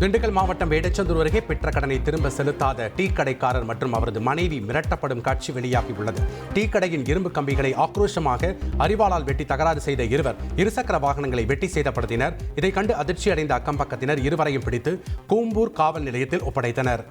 திண்டுக்கல் மாவட்டம் வேடச்சந்தூர் அருகே பெற்ற கடனை திரும்ப செலுத்தாத டீ கடைக்காரர் மற்றும் அவரது மனைவி மிரட்டப்படும் காட்சி வெளியாகியுள்ளது. டீ கடையின் இரும்பு கம்பிகளை ஆக்ரோஷமாக அரிவாளால் வெட்டி தகராறு செய்த இருவர் இருசக்கர வாகனங்களை வெட்டி சேதப்படுத்தினர். இதை கண்டு அதிர்ச்சி அடைந்த அக்கம் பக்கத்தினர் இருவரையும் பிடித்து கூம்பூர் காவல் நிலையத்தில் ஒப்படைத்தனர்.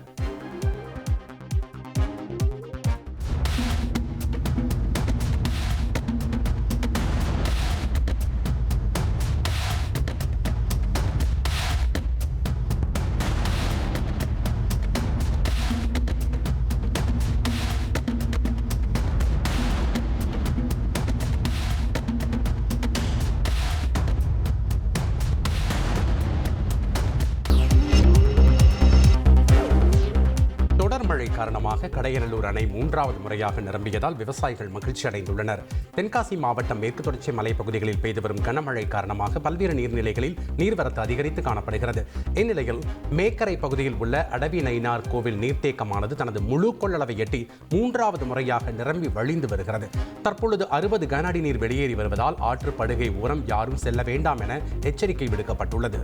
மழை காரணமாக கடையநல்லூர் அணை 3வது முறையாக நிரம்பியதால் விவசாயிகள் மகிழ்ச்சி அடைந்துள்ளனர். தென்காசி மாவட்டம் மேற்கு தொடர்ச்சி மலைப்பகுதிகளில் பெய்து வரும் கனமழை காரணமாக பல்வேறு நீர்நிலைகளில் நீர்வரத்து அதிகரித்து காணப்படுகிறது. இந்நிலையில் மேக்கரை பகுதியில் உள்ள அடவி நயினார் கோவில் நீர்த்தேக்கமானது தனது முழு கொள்ளளவை எட்டி 3வது முறையாக நிரம்பி வழிந்து வருகிறது. தற்பொழுது 60 கன அடி நீர் வெளியேறி வருவதால் ஆற்று படுகை ஓரம் யாரும் செல்ல வேண்டாம் என எச்சரிக்கை விடுக்கப்பட்டுள்ளது.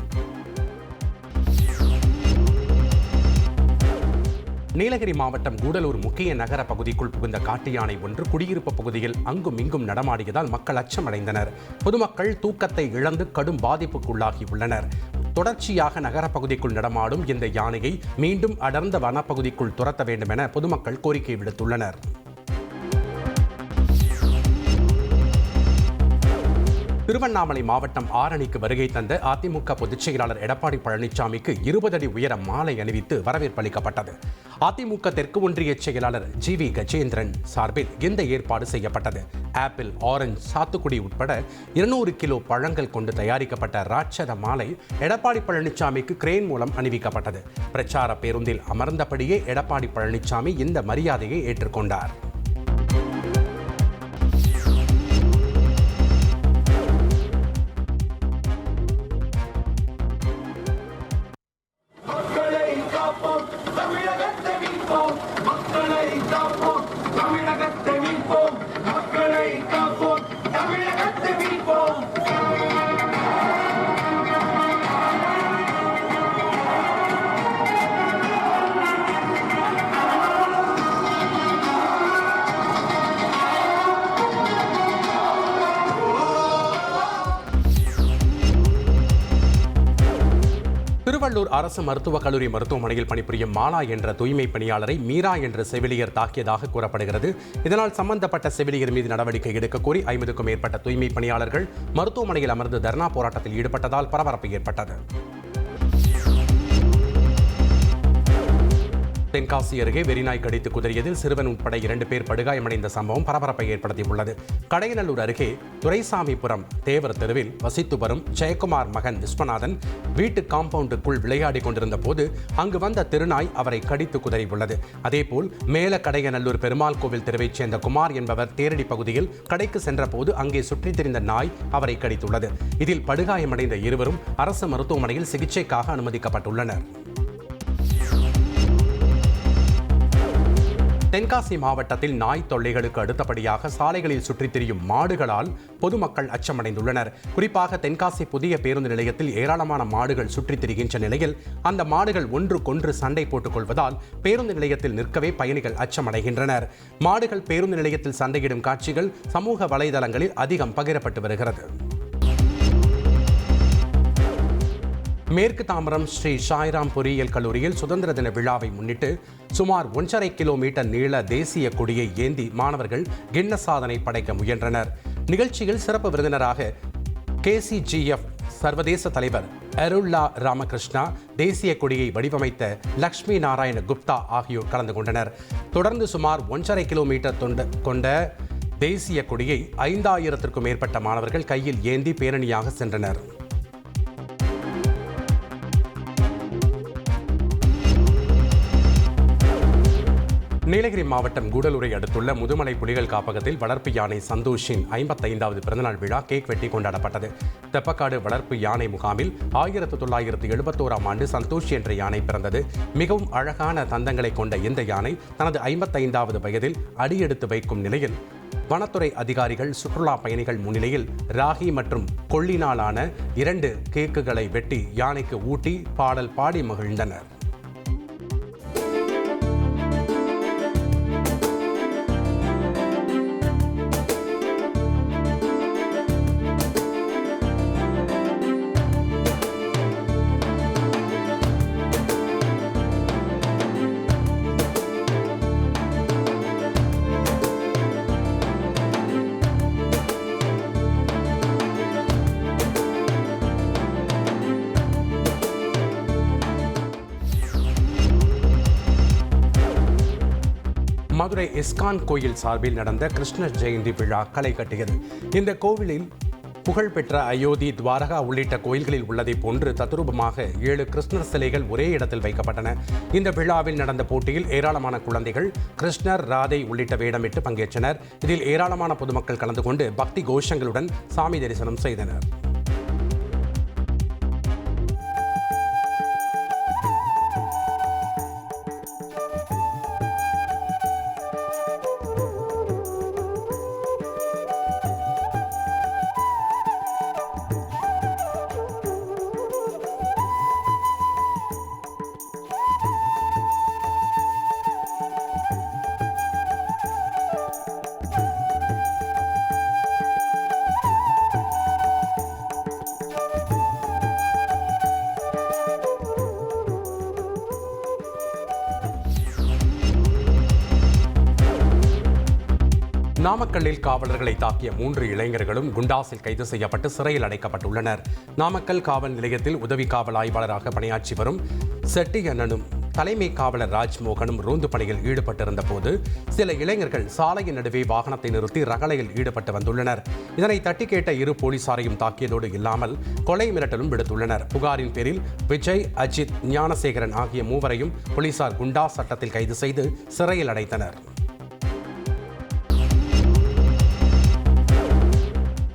நீலகிரி மாவட்டம் கூடலூர் முக்கிய நகர பகுதிக்குள் புகுந்த காட்டு யானை ஒன்று குடியிருப்பு பகுதியில் அங்கும் இங்கும் நடமாடியதால் மக்கள் அச்சமடைந்தனர். பொதுமக்கள் தூக்கத்தை இழந்து கடும் பாதிப்புக்குள்ளாகியுள்ளனர். தொடர்ச்சியாக நகர பகுதிக்குள் நடமாடும் இந்த யானையை மீண்டும் அடர்ந்த வனப்பகுதிக்குள் துரத்த வேண்டும் என பொதுமக்கள் கோரிக்கை விடுத்துள்ளனர். திருவண்ணாமலை மாவட்டம் ஆரணிக்கு வருகை தந்த அதிமுக பொதுச் செயலாளர் எடப்பாடி பழனிசாமிக்கு 20 அடி உயர மாலை அணிவித்து வரவேற்பு அளிக்கப்பட்டது. அதிமுக தெற்கு ஒன்றிய செயலாளர் GV கஜேந்திரன் சார்பில் இந்த ஏற்பாடு செய்யப்பட்டது. ஆப்பிள், ஆரஞ்சு, சாத்துக்குடி உட்பட 200 கிலோ பழங்கள் கொண்டு தயாரிக்கப்பட்ட ராட்சத மாலை எடப்பாடி பழனிசாமிக்கு கிரேன் மூலம் அணிவிக்கப்பட்டது. பிரச்சார பேருந்தில் அமர்ந்தபடியே எடப்பாடி பழனிசாமி இந்த மரியாதையை ஏற்றுக்கொண்டார். திருவள்ளூர் அரசு மருத்துவக் கல்லூரி மருத்துவமனையில் பணிபுரியும் மாலா என்ற தூய்மை பணியாளரை மீரா என்ற செவிலியர் தாக்கியதாக கூறப்படுகிறது. இதனால் சம்பந்தப்பட்ட செவிலியர் மீது நடவடிக்கை எடுக்க கோரி 50க்கும் மேற்பட்ட தூய்மை பணியாளர்கள் மருத்துவமனையில் அமர்ந்து தர்ணா போராட்டத்தில் ஈடுபட்டதால் பரபரப்பு ஏற்பட்டது. தென்காசி அருகே வெறிநாய் கடித்து குதறியதில் சிறுவன் உட்பட 2 பேர் படுகாயமடைந்த சம்பவம் பரபரப்பை ஏற்படுத்தியுள்ளது. கடையநல்லூர் அருகே துரைசாமிபுரம் தேவர் தெருவில் வசித்து வரும் ஜெயக்குமார் மகன் விஸ்வநாதன் வீட்டு காம்பவுண்டுக்குள் விளையாடி கொண்டிருந்த போது அங்கு வந்த திருநாய் அவரை கடித்து குதறியுள்ளது. அதேபோல் மேல கடையநல்லூர் பெருமாள் கோவில் தெருவைச் சேர்ந்த குமார் என்பவர் தேரடி பகுதியில் கடைக்கு சென்ற போது அங்கே சுற்றித் திரிந்த நாய் அவரை கடித்துள்ளது. இதில் படுகாயமடைந்த இருவரும் அரசு மருத்துவமனையில் சிகிச்சைக்காக அனுமதிக்கப்பட்டுள்ளனர். தென்காசி மாவட்டத்தில் நாய் தொல்லைகளுக்கு அடுத்தபடியாக சாலைகளில் சுற்றித் திரியும் மாடுகளால் பொதுமக்கள் அச்சமடைந்துள்ளனர். குறிப்பாக தென்காசி புதிய பேருந்து நிலையத்தில் ஏராளமான மாடுகள் சுற்றித் திரிகின்ற நிலையில் அந்த மாடுகள் ஒன்றுக்கொன்று சண்டை போட்டுக் கொள்வதால் பேருந்து நிலையத்தில் நிற்கவே பயணிகள் அச்சமடைகின்றனர். மாடுகள் பேருந்து நிலையத்தில் சண்டையிடும் காட்சிகள் சமூக வலைதளங்களில் அதிகம் பகிரப்பட்டு வருகிறது. மேற்கு தாம்பரம் ஸ்ரீ சாய்ராம் பொறியியல் கல்லூரியில் சுதந்திர தின விழாவை முன்னிட்டு சுமார் 1.5 கிலோமீட்டர் நீள தேசிய கொடியை ஏந்தி மாணவர்கள் கின்னஸ் சாதனை படைக்க முயன்றனர். நிகழ்ச்சியில் சிறப்பு விருந்தினராக KCGF சர்வதேச தலைவர் அருள்ளா ராமகிருஷ்ணா, தேசிய கொடியை வடிவமைத்த லக்ஷ்மி நாராயண குப்தா ஆகியோர் கலந்து கொண்டனர். தொடர்ந்து சுமார் 1.5 கிலோமீட்டர் கொண்ட தேசிய கொடியை 5000க்கும் மேற்பட்ட மாணவர்கள் கையில் ஏந்தி பேரணியாக சென்றனர். நீலகிரி மாவட்டம் கூடலூரை அடுத்துள்ள முதுமலை புலிகள் காப்பகத்தில் வளர்ப்பு யானை சந்தோஷின் 55வது பிறந்தநாள் விழா கேக் வெட்டி கொண்டாடப்பட்டது. தெப்பக்காடு வளர்ப்பு யானை முகாமில் 1971ஆம் ஆண்டு சந்தோஷ் என்ற யானை பிறந்தது. மிகவும் அழகான தந்தங்களை கொண்ட இந்த யானை தனது 55வது வயதில் அடியெடுத்து வைக்கும் நிலையில் வனத்துறை அதிகாரிகள் சுற்றுலா பயணிகள் முன்னிலையில் ராகி மற்றும் கொள்ளினாலான 2 கேக்குகளை வெட்டி யானைக்கு ஊட்டி பாடல் பாடி மகிழ்ந்தனர். மதுரை இஸ்கான் கோயில் சார்பில் நடந்த கிருஷ்ணர் ஜெயந்தி விழா களை கட்டியது. இந்த கோவிலில் புகழ்பெற்ற அயோத்தி, துவாரகா உள்ளிட்ட கோயில்களில் உள்ளதை போன்று தத்ரூபமாக 7 கிருஷ்ணர் சிலைகள் ஒரே இடத்தில் வைக்கப்பட்டன. இந்த விழாவில் நடந்த போட்டியில் ஏராளமான குழந்தைகள் கிருஷ்ணர், ராதை உள்ளிட்ட வேடமிட்டு பங்கேற்றனர். இதில் ஏராளமான பொதுமக்கள் கலந்து கொண்டு பக்தி கோஷங்களுடன் சாமி தரிசனம் செய்தனர். நாமக்கல்லில் காவலர்களை தாக்கிய 3 இளைஞர்களும் குண்டாசில் கைது செய்யப்பட்டு சிறையில் அடைக்கப்பட்டுள்ளனர். நாமக்கல் காவல் நிலையத்தில் உதவி காவல் ஆய்வாளராக பணியாற்றி வரும் செட்டியண்ணனும் தலைமை காவலர் ராஜ்மோகனும் ரோந்து பணியில் ஈடுபட்டிருந்த போது சில இளைஞர்கள் சாலையின் நடுவே வாகனத்தை நிறுத்தி ரகளையில் ஈடுபட்டு வந்துள்ளனர். இதனை தட்டி கேட்ட 2 போலீசாரையும் தாக்கியதோடு இல்லாமல் கொலை மிரட்டலும் விடுத்துள்ளனர். புகாரின் பேரில் விஜய், அஜித், ஞானசேகரன் ஆகிய 3வரையும் போலீசார் குண்டா சட்டத்தில் கைது செய்து சிறையில் அடைத்தனர்.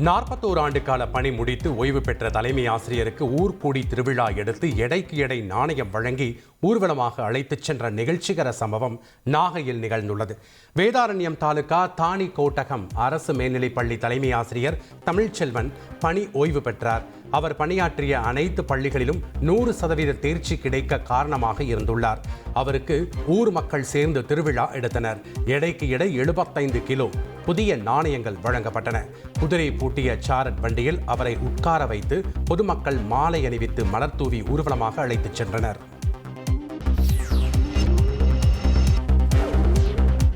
41 ஆண்டு கால பணி முடித்து ஓய்வு பெற்ற தலைமை ஆசிரியருக்கு ஊர்கூடி திருவிழா எடுத்து எடைக்கு எடை நாணயம் வழங்கி ஊர்வலமாக அழைத்துச் சென்ற நிகழ்ச்சிகர சம்பவம் நாகையில் நிகழ்ந்துள்ளது. வேதாரண்யம் தாலுகா தானி கோட்டகம் அரசு மேல்நிலைப்பள்ளி தலைமை ஆசிரியர் தமிழ்ச்செல்வன் பணி ஓய்வு பெற்றார். அவர் பணியாற்றிய அனைத்து பள்ளிகளிலும் 100% தேர்ச்சி கிடைக்க காரணமாக இருந்துள்ளார். அவருக்கு ஊர் மக்கள் சேர்ந்து திருவிழா எடுத்தனர். எடைக்கு எடை 75 கிலோ புதிய நாணயங்கள் வழங்கப்பட்டன. குதிரை பூட்டிய சாரட் வண்டியில் அவரை உட்கார வைத்து பொதுமக்கள் மாலை அணிவித்து மலர் தூவி ஊர்வலமாக அழைத்துச் சென்றனர்.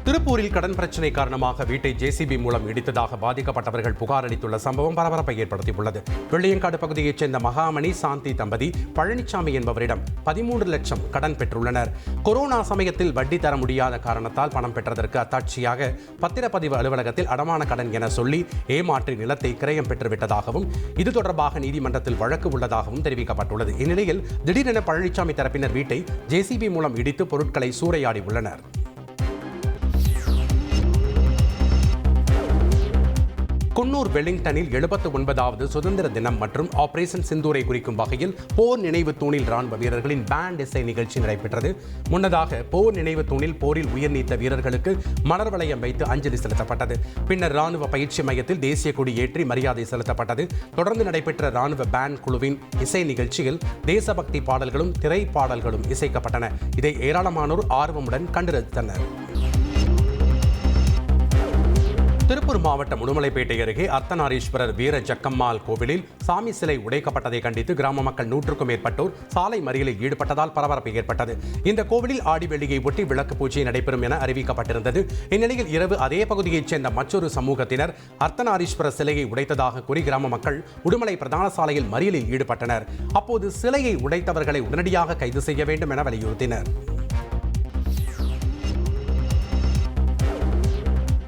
திருப்பூரில் கடன் பிரச்சினை காரணமாக வீட்டை ஜேசிபி மூலம் இடித்ததாக பாதிக்கப்பட்டவர்கள் புகார் அளித்துள்ள சம்பவம் பரபரப்பை ஏற்படுத்தியுள்ளது. வெள்ளியங்காடு பகுதியைச் சேர்ந்த மகாமணி, சாந்தி தம்பதி பழனிசாமி என்பவரிடம் 13 லட்சம் கடன் பெற்றுள்ளனர். கொரோனா சமயத்தில் வட்டி தர முடியாத காரணத்தால் பணம் பெற்றதற்கு அத்தாட்சியாக பத்திரப்பதிவு அலுவலகத்தில் அடமான கடன் என சொல்லி ஏமாற்றி நிலத்தை கிரயம் பெற்றுவிட்டதாகவும் இது தொடர்பாக நீதிமன்றத்தில் வழக்கு உள்ளதாகவும் தெரிவிக்கப்பட்டுள்ளது. இந்நிலையில் திடீரென பழனிசாமி தரப்பினர் வீட்டை ஜேசிபி மூலம் இடித்து பொருட்களை சூறையாடி உள்ளனர். குன்னூர் வெலிங்டனில் 79வது சுதந்திர தினம் மற்றும் ஆபரேஷன் சிந்தூரை குறிக்கும் வகையில் போர் நினைவு தூணில் ராணுவ வீரர்களின் பேண்ட் இசை நிகழ்ச்சி நடைபெற்றது. முன்னதாக போர் நினைவு தூணில் போரில் உயிர் நீத்த வீரர்களுக்கு மலர் வளையம் வைத்து அஞ்சலி செலுத்தப்பட்டது. பின்னர் ராணுவ பயிற்சி மையத்தில் தேசிய கொடி ஏற்றி மரியாதை செலுத்தப்பட்டது. தொடர்ந்து நடைபெற்ற ராணுவ பேண்ட் குழுவின் இசை நிகழ்ச்சியில் தேசபக்தி பாடல்களும் திரைப்பாடல்களும் இசைக்கப்பட்டன. இதை ஏராளமானோர் ஆர்வமுடன் கண்டு ரசித்தனர். திருப்பூர் மாவட்டம் உடுமலைப்பேட்டை அருகே அர்த்தநாரீஸ்வரர் வீர ஜக்கம்மாள் கோவிலில் சாமி சிலை உடைக்கப்பட்டதை கண்டித்து கிராம மக்கள் 100க்கும் மேற்பட்டோர் சாலை மறியலில் ஈடுபட்டதால் பரபரப்பு ஏற்பட்டது. இந்த கோவிலில் ஆடி வெள்ளியை ஒட்டி விளக்கு பூஜை நடைபெறும் என அறிவிக்கப்பட்டிருந்தது. இந்நிலையில் இரவு அதே பகுதியைச் சேர்ந்த மற்றொரு சமூகத்தினர் அர்த்தநாரீஸ்வரர் சிலையை உடைத்ததாக கூறி கிராம மக்கள் உடுமலை பிரதான சாலையில் மறியலில் ஈடுபட்டனர். அப்போது சிலையை உடைத்தவர்களை உடனடியாக கைது செய்ய வேண்டும் என வலியுறுத்தினர்.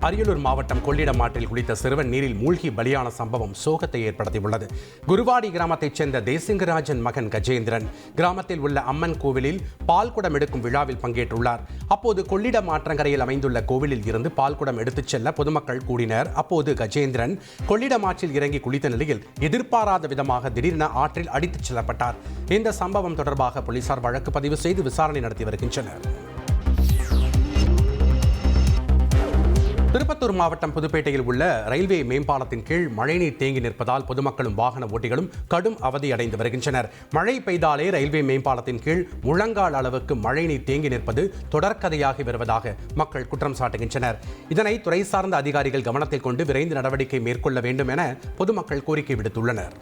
அரியலூர் மாவட்டம் கொள்ளிடம் ஆற்றில் குளித்த சிறுவன் நீரில் மூழ்கி பலியான சம்பவம் சோகத்தை ஏற்படுத்தியுள்ளது. குருவாடி கிராமத்தைச் சேர்ந்த தேசிங்கராஜன் மகன் கஜேந்திரன் கிராமத்தில் உள்ள அம்மன் கோவிலில் பால்குடம் எடுக்கும் விழாவில் பங்கேற்றுள்ளார். அப்போது கொள்ளிடம் ஆற்றங்கரையில் அமைந்துள்ள கோவிலில் இருந்து பால்குடம் எடுத்துச் செல்ல பொதுமக்கள் கூடினர். அப்போது கஜேந்திரன் கொள்ளிடம் ஆற்றில் இறங்கி குளித்த நிலையில் எதிர்பாராத விதமாக திடீரென ஆற்றில் அடித்துச் செல்லப்பட்டார். இந்த சம்பவம் தொடர்பாக போலீசார் வழக்கு பதிவு செய்து விசாரணை நடத்தி வருகின்றனர். திருப்பத்தூர் மாவட்டம் புதுப்பேட்டையில் உள்ள ரயில்வே மேம்பாலத்தின் கீழ் மழைநீர் தேங்கி நிற்பதால் பொதுமக்களும் வாகன ஓட்டிகளும் கடும் அவதியடைந்து வருகின்றனர். மழை பெய்தாலே ரயில்வே மேம்பாலத்தின் கீழ் முழங்கால் அளவுக்கு மழைநீர் தேங்கி நிற்பது தொடர்கதையாகி வருவதாக மக்கள் குற்றம் சாட்டுகின்றனர். இதனை துறை சார்ந்த அதிகாரிகள் கவனத்தில் கொண்டு விரைந்து நடவடிக்கை மேற்கொள்ள வேண்டும் என பொதுமக்கள் கோரிக்கை விடுத்துள்ளனர்.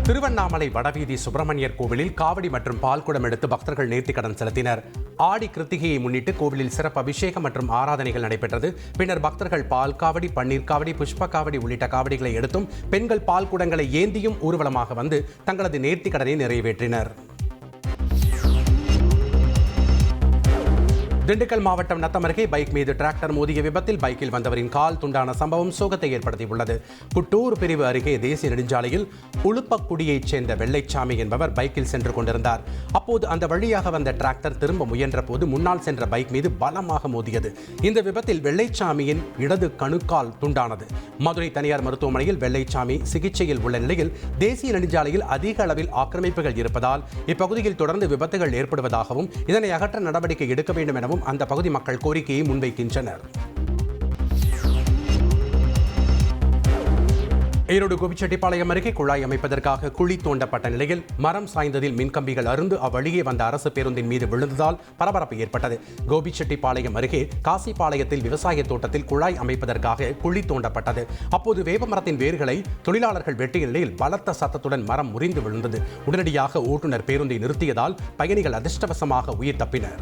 திருவண்ணாமலை வடவீதி சுப்பிரமணியர் கோவிலில் காவடி மற்றும் பால்குடம் எடுத்து பக்தர்கள் நேர்த்திக்கடன் செலுத்தினர். ஆடி கிருத்திகையை முன்னிட்டு கோவிலில் சிறப்பு அபிஷேகம் மற்றும் ஆராதனைகள் நடைபெற்றது. பின்னர் பக்தர்கள் பால் காவடி, பன்னீர் காவடி, புஷ்ப காவடி உள்ளிட்ட காவடிகளை எடுத்தும் பெண்கள் பால் குடங்களை ஏந்தியும் ஊர்வலமாக வந்து தங்களது நேர்த்திக்கடனை நிறைவேற்றினர். திண்டுக்கல் மாவட்டம் நத்தம் அருகே பைக் மீது டிராக்டர் மோதிய விபத்தில் பைக்கில் வந்தவரின் கால் துண்டான சம்பவம் சோகத்தை ஏற்படுத்தியுள்ளது. குட்டூர் பிரிவு அருகே தேசிய நெடுஞ்சாலையில் உளுப்பக்குடியைச் சேர்ந்த வெள்ளைச்சாமி என்பவர் பைக்கில் சென்று கொண்டிருந்தார். அப்போது அந்த வழியாக வந்த டிராக்டர் திரும்ப முயன்ற போது முன்னால் சென்ற பைக் மீது பலமாக மோதியது. இந்த விபத்தில் வெள்ளைச்சாமியின் இடது கணுக்கால் துண்டானது. மதுரை தனியார் மருத்துவமனையில் வெள்ளைச்சாமி சிகிச்சையில் உள்ள நிலையில் தேசிய நெடுஞ்சாலையில் அதிக அளவில் ஆக்கிரமிப்புகள் இருப்பதால் இப்பகுதியில் தொடர்ந்து விபத்துகள் ஏற்படுவதாகவும் இதனை அகற்ற நடவடிக்கை எடுக்க வேண்டும் எனவும் அந்த பகுதி மக்கள் கோரிக்கையை முன்வைக்கின்றனர். ஈரோடு கோபிச்செட்டிப்பாளையம் அருகே குழாய் அமைப்பதற்காக குழி தோண்டப்பட்ட நிலையில் மரம் சாய்ந்ததில் மின்கம்பிகள் அருந்து அவ்வழியே வந்த அரசு பேருந்தின் மீது விழுந்ததால் பரபரப்பு ஏற்பட்டது. கோபிச்செட்டிப்பாளையம் அருகே காசிப்பாளையத்தில் விவசாய தோட்டத்தில் குழாய் அமைப்பதற்காக குழி தோண்டப்பட்டது. அப்போது வேப்பமரத்தின் வேர்களை தொழிலாளர்கள் வெட்டிய நிலையில் பலத்த சத்தத்துடன் மரம் முறிந்து விழுந்தது. உடனடியாக ஓட்டுநர் பேருந்தை நிறுத்தியதால் பயணிகள் அதிர்ஷ்டவசமாக உயிர் தப்பினர்.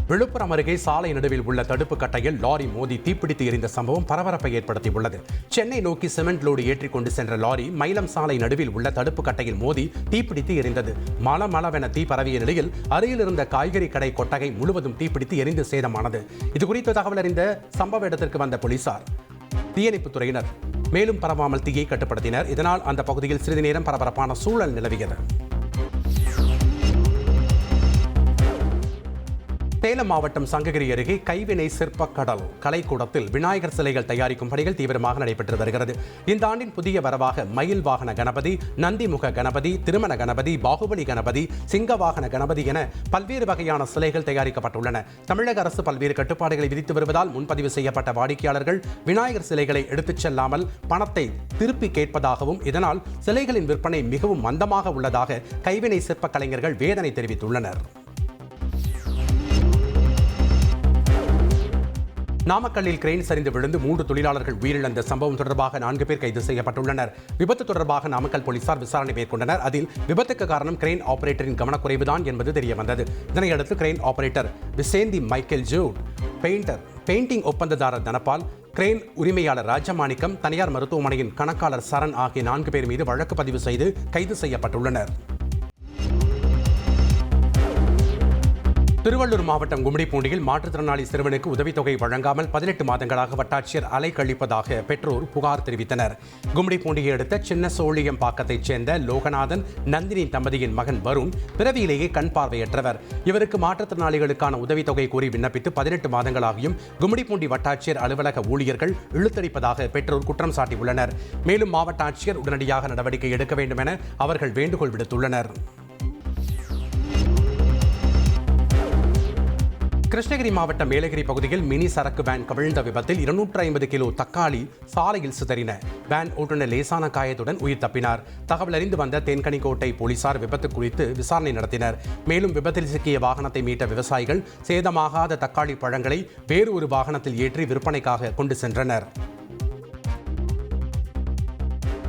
விழுப்புரம் அருகே சாலை நடுவில் உள்ள தடுப்பு கட்டையில் லாரி மோதி தீப்பிடித்து எரிந்த சம்பவம் பரபரப்பை ஏற்படுத்தியுள்ளது. சென்னை நோக்கி சிமெண்ட் லோடு ஏற்றிக் கொண்டு சென்ற லாரி மயிலம் சாலை நடுவில் உள்ள தடுப்பு கட்டையில் மோதி தீப்பிடித்து எரிந்தது. மளமளவென தீ பரவிய நிலையில் அருகில் இருந்த காய்கறி கடை கொட்டகை முழுவதும் தீப்பிடித்து எரிந்து சேதமானது. இதுகுறித்து தகவல் அறிந்த சம்பவ இடத்திற்கு வந்த போலீசார், தீயணைப்புத் துறையினர் மேலும் பரவாமல் தீயை கட்டுப்படுத்தினர். இதனால் அந்த பகுதியில் சிறிது நேரம் பரபரப்பான சூழல் நிலவியது. சேலம் மாவட்டம் சங்ககிரி அருகே கைவினை சிற்பக்கடல் கலைக்கூடத்தில் விநாயகர் சிலைகள் தயாரிக்கும் பணிகள் தீவிரமாக நடைபெற்று வருகிறது. இந்த ஆண்டின் புதிய வரவாக மயில் வாகன கணபதி, நந்திமுக கணபதி, திருமண கணபதி, பாகுபலி கணபதி, சிங்க வாகன கணபதி என பல்வேறு வகையான சிலைகள் தயாரிக்கப்பட்டுள்ளன. தமிழக அரசு பல்வேறு கட்டுப்பாடுகளை விதித்து வருவதால் முன்பதிவு செய்யப்பட்ட வாடிக்கையாளர்கள் விநாயகர் சிலைகளை எடுத்துச் செல்லாமல் பணத்தை திருப்பி கேட்பதாகவும் இதனால் சிலைகளின் விற்பனை மிகவும் மந்தமாக உள்ளதாக கைவினை சிற்ப கலைஞர்கள் வேதனை தெரிவித்துள்ளனர். நாமக்கல்லில் கிரெயின் சரிந்து விழுந்து 3 தொழிலாளர்கள் உயிரிழந்த சம்பவம் தொடர்பாக 4 பேர் கைது செய்யப்பட்டுள்ளனர். விபத்து தொடர்பாக நாமக்கல் போலீசார் விசாரணை மேற்கொண்டனர். அதில் விபத்துக்கு காரணம் கிரெயின் ஆபரேட்டரின் கவனக்குறைவுதான் என்பது தெரியவந்தது. இதனையடுத்து crane operator Visenthi Michael Jude, painting ஒப்பந்ததாரர் தனபால், கிரெயின் உரிமையாளர் ராஜமாணிக்கம், தனியார் மருத்துவமனையின் கணக்காளர் சரண் ஆகிய 4 பேர் மீது வழக்கு பதிவு செய்து கைது செய்யப்பட்டுள்ளனர். திருவள்ளூர் மாவட்டம் கும்மிடிப்பூண்டியில் மாற்றுத்திறனாளி சிறுவனுக்கு உதவித்தொகை வழங்காமல் 18 மாதங்களாக வட்டாட்சியர் அலைக்கழிப்பதாக பெற்றோர் புகார் தெரிவித்தனர். கும்மிடிப்பூண்டியை அடுத்த சின்ன சோழியம்பாக்கத்தைச் சேர்ந்த லோகநாதன், நந்தினி தம்பதியின் மகன் வருண் பிறவியிலேயே கண் பார்வையற்றவர். இவருக்கு மாற்றுத்திறனாளிகளுக்கான உதவித்தொகை கோரி விண்ணப்பித்து 18 மாதங்களாகியும் கும்மிடிப்பூண்டி வட்டாட்சியர் அலுவலக ஊழியர்கள் இழுத்தடிப்பதாக பெற்றோர் குற்றம் சாட்டியுள்ளனர். மேலும் மாவட்ட ஆட்சியர் உடனடியாக நடவடிக்கை எடுக்க வேண்டும் என அவர்கள் வேண்டுகோள் விடுத்துள்ளனர். கிருஷ்ணகிரி மாவட்டம் மேலகிரி பகுதியில் மினி சரக்கு வேன் கவிழ்ந்த விபத்தில் 250 கிலோ தக்காளி சாலையில் சிதறின. வேன் ஓட்டுநர் லேசான காயத்துடன் உயிர் தப்பினார். தகவல் அறிந்து வந்த தேன்கனிக்கோட்டை போலீசார் விபத்து குறித்து விசாரணை நடத்தினர். மேலும் விபத்தில் சிக்கிய வாகனத்தை மீட்ட விவசாயிகள் சேதமாகாத தக்காளி பழங்களை வேறு ஒரு வாகனத்தில் ஏற்றி விற்பனைக்காக கொண்டு சென்றனர்.